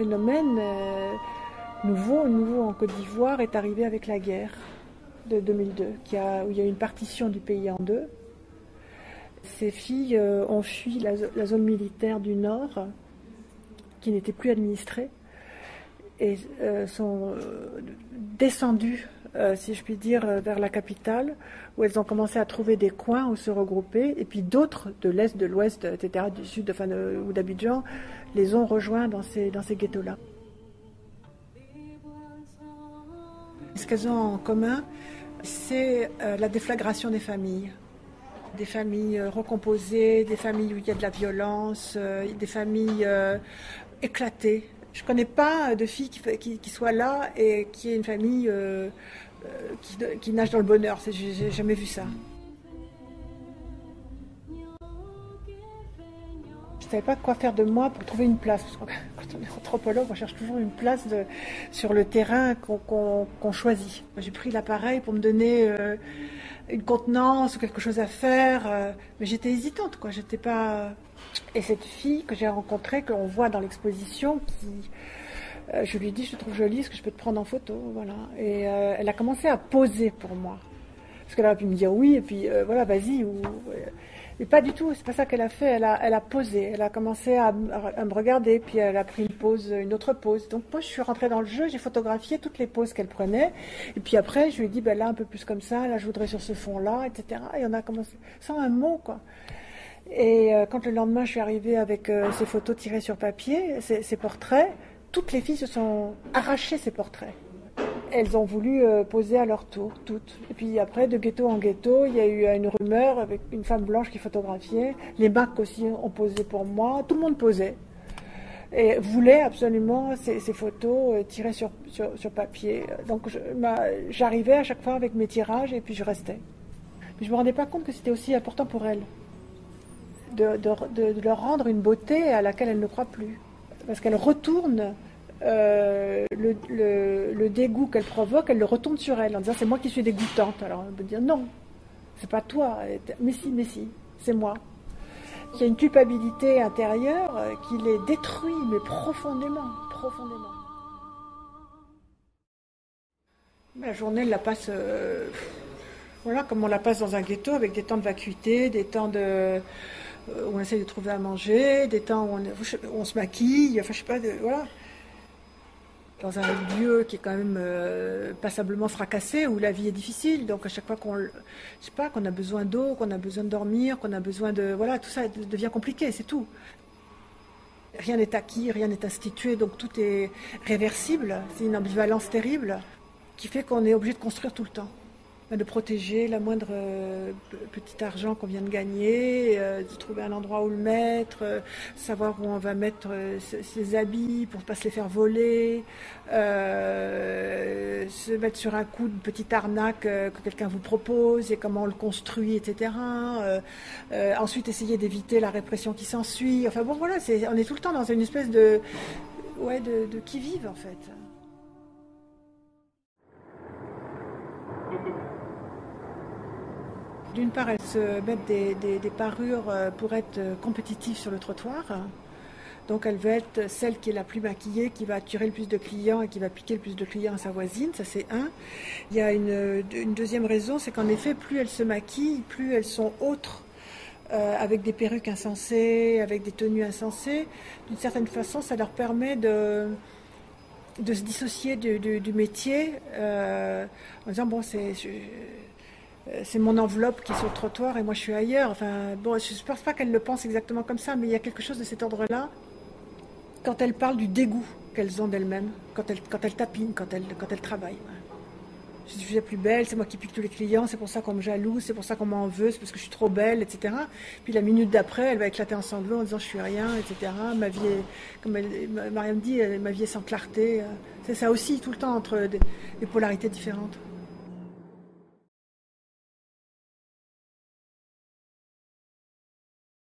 phénomène nouveau en Côte d'Ivoire est arrivé avec la guerre de 2002, où il y a eu une partition du pays en deux. Ces filles ont fui la zone militaire du Nord, qui n'était plus administrée, et sont descendues, si je puis dire, vers la capitale, où elles ont commencé à trouver des coins où se regrouper, et puis d'autres de l'Est, de l'Ouest, etc., du Sud, ou d'Abidjan, les ont rejoints dans ces ghettos-là. Ce qu'elles ont en commun, c'est la déflagration des familles. Des familles recomposées, des familles où il y a de la violence, des familles éclatées. Je ne connais pas de fille qui soit là et qui ait une famille qui nage dans le bonheur. J'ai jamais vu ça. Je ne savais pas quoi faire de moi pour trouver une place. Parce que quand on est anthropologue, on cherche toujours une place sur le terrain qu'on choisit. J'ai pris l'appareil pour me donner une contenance ou quelque chose à faire, mais j'étais hésitante, quoi. J'étais pas. Et cette fille que j'ai rencontrée, qu'on voit dans l'exposition, je lui ai dit, je te trouve jolie, est-ce que je peux te prendre en photo, voilà. Et elle a commencé à poser pour moi, parce qu'elle aurait pu me dire oui, et puis voilà, vas-y. Mais pas du tout, c'est pas ça qu'elle a fait. Elle a posé, elle a commencé à me regarder, puis elle a pris une autre pose. Donc moi, je suis rentrée dans le jeu, j'ai photographié toutes les poses qu'elle prenait, et puis après, je lui ai dit, ben là, un peu plus comme ça, là, je voudrais sur ce fond-là, etc. Et on a commencé, sans un mot, quoi. Et quand le lendemain, je suis arrivée avec ces photos tirées sur papier, ces portraits, toutes les filles se sont arrachées ces portraits. Elles ont voulu poser à leur tour, toutes. Et puis après, de ghetto en ghetto, il y a eu une rumeur avec une femme blanche qui photographiait. Les Macs aussi ont posé pour moi. Tout le monde posait. Et voulait absolument ces photos tirées sur papier. Donc j'arrivais à chaque fois avec mes tirages et puis je restais. Mais je ne me rendais pas compte que c'était aussi important pour elles. De leur rendre une beauté à laquelle elles ne croient plus. Parce qu'elles retournent le dégoût qu'elle provoque, elle le retourne sur elle en disant c'est moi qui suis dégoûtante. Alors on peut dire non, c'est pas toi, mais si, c'est moi. Il y a une culpabilité intérieure qui les détruit, mais profondément. La journée, elle la passe, voilà, comme on la passe dans un ghetto, avec des temps de vacuité, des temps où on essaie de trouver à manger, des temps où on se maquille, enfin je sais pas, voilà. Dans un lieu qui est quand même passablement fracassé, où la vie est difficile, donc à chaque fois qu'on a besoin d'eau, qu'on a besoin de dormir, qu'on a besoin de... Voilà, tout ça devient compliqué, c'est tout. Rien n'est acquis, rien n'est institué, donc tout est réversible. C'est une ambivalence terrible qui fait qu'on est obligé de construire tout le temps. De protéger la moindre petit argent qu'on vient de gagner, de trouver un endroit où le mettre, savoir où on va mettre ses habits pour ne pas se les faire voler, se mettre sur un coup de petite arnaque que quelqu'un vous propose et comment on le construit, etc. Ensuite, essayer d'éviter la répression qui s'ensuit. Enfin bon, voilà, on est tout le temps dans une espèce de qui-vive, en fait. D'une part, elles se mettent des parures pour être compétitives sur le trottoir. Donc elle veut être celle qui est la plus maquillée, qui va attirer le plus de clients et qui va piquer le plus de clients à sa voisine. Ça, c'est un. Il y a une deuxième raison, c'est qu'en effet, plus elles se maquillent, plus elles sont autres, avec des perruques insensées, avec des tenues insensées. D'une certaine façon, ça leur permet de se dissocier du métier en disant, bon, c'est mon enveloppe qui est sur le trottoir et moi je suis ailleurs. Enfin, bon, je ne pense pas qu'elles le pensent exactement comme ça, mais il y a quelque chose de cet ordre-là. Quand elles parlent du dégoût qu'elles ont d'elles-mêmes, quand elles tapinent, quand elles travaillent. Je suis la plus belle, c'est moi qui pique tous les clients, c'est pour ça qu'on me jalouse, c'est pour ça qu'on m'en veut, c'est parce que je suis trop belle, etc. Puis la minute d'après, elle va éclater en sanglots en disant je suis rien, etc. Ma vie est, comme Mariam dit, ma vie est sans clarté. C'est ça aussi, tout le temps, entre des polarités différentes.